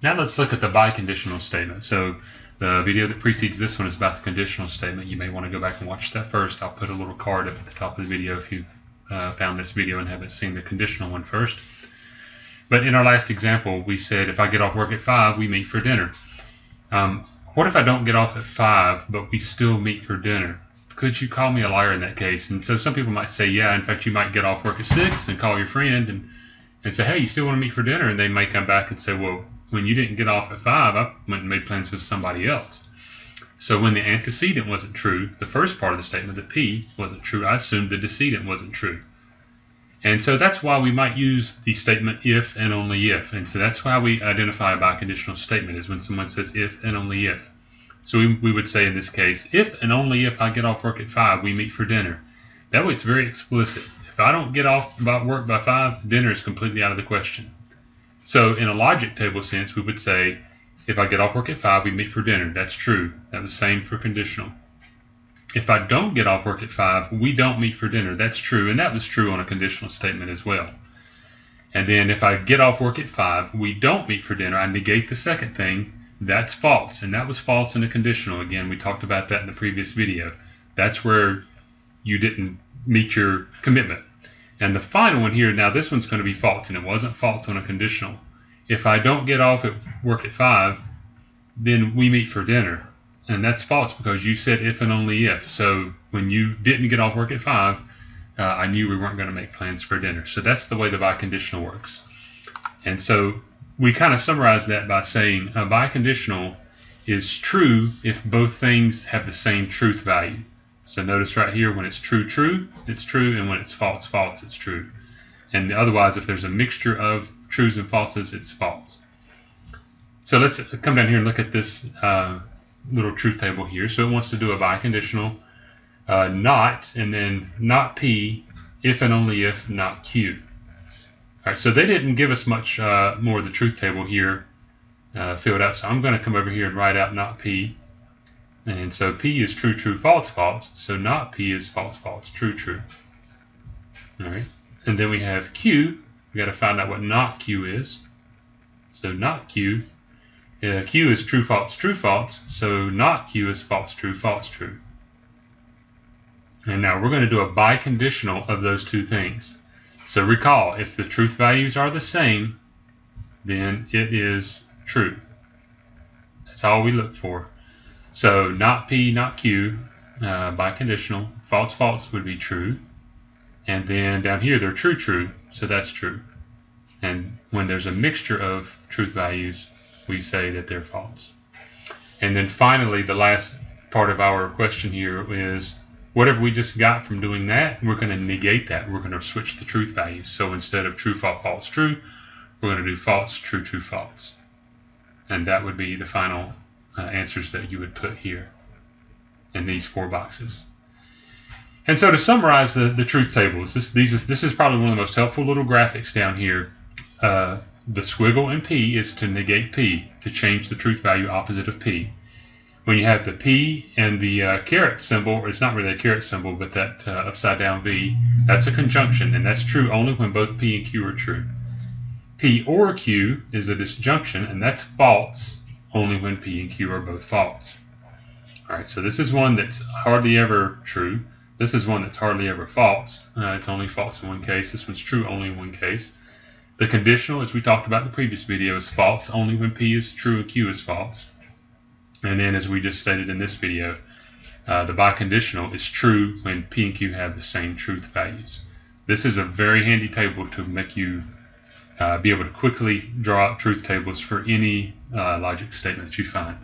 Now let's look at the biconditional statement. So the video that precedes this one is about the conditional statement. You may want to go back and watch that first. I'll put a little card up at the top of the video if you found this video and haven't seen the conditional one first. But in our last example, we said if I get off work at 5, we meet for dinner. What if I don't get off at 5, but we still meet for dinner? Could you call me a liar in that case? And so some people might say, yeah, in fact, you might get off work at 6 and call your friend and say, hey, you still want to meet for dinner? And they may come back and say, well, when you didn't get off at 5, I went and made plans with somebody else. So when the antecedent wasn't true, the first part of the statement, the P, wasn't true, I assumed the decedent wasn't true. And so that's why we might use the statement if and only if. And so that's why we identify a biconditional statement, is when someone says if and only if. So we would say in this case, if and only if I get off work at 5, we meet for dinner. That way it's very explicit. If I don't get off about work by 5, dinner is completely out of the question. So in a logic table sense, we would say, if I get off work at 5, we meet for dinner. That's true. That was the same for conditional. If I don't get off work at 5, we don't meet for dinner. That's true, and that was true on a conditional statement as well. And then if I get off work at 5, we don't meet for dinner, I negate the second thing. That's false, and that was false in a conditional. Again, we talked about that in the previous video. That's where you didn't meet your commitment. And the final one here, now this one's going to be false, and it wasn't false on a conditional. If I don't get off at work at 5, then we meet for dinner. And that's false because you said if and only if. So when you didn't get off work at 5, I knew we weren't going to make plans for dinner. So that's the way the biconditional works. And so we kind of summarize that by saying a biconditional is true if both things have the same truth value. So notice right here, when it's true, true, it's true, and when it's false, false, it's true. And otherwise, if there's a mixture of truths and falses, it's false. So let's come down here and look at this little truth table here. So it wants to do a biconditional, not, and then not P, if and only if, not Q. All right, so they didn't give us much more of the truth table here filled out. So I'm going to come over here and write out not P. And so P is true, true, false, false. So not P is false, false, true, true. All right, and then we have Q. We got to find out what not Q is. So not Q. Q is true, false, true, false. So not Q is false, true, false, true. And now we're going to do a biconditional of those two things. So recall, if the truth values are the same, then it is true. That's all we look for. So not P, not Q, biconditional. False, false would be true. And then down here, they're true, true. So that's true. And when there's a mixture of truth values, we say that they're false. And then finally, the last part of our question here is, whatever we just got from doing that, we're going to negate that. We're going to switch the truth values. So instead of true, false, false, true, we're going to do false, true, true, false. And that would be the final answers that you would put here in these 4 boxes. And so to summarize the truth tables, this is probably one of the most helpful little graphics down here. The squiggle in P is to negate P, to change the truth value opposite of P. When you have the P and the caret symbol, or it's not really a caret symbol, but that upside down V, that's a conjunction, and that's true only when both P and Q are true. P or Q is a disjunction, and that's false only when P and Q are both false. All right, so this is one that's hardly ever true. This is one that's hardly ever false. It's only false in one case. This one's true only in one case. The conditional, as we talked about in the previous video, is false only when P is true and Q is false. And then, as we just stated in this video, the biconditional is true when P and Q have the same truth values. This is a very handy table to make you be able to quickly draw out truth tables for any logic statement that you find.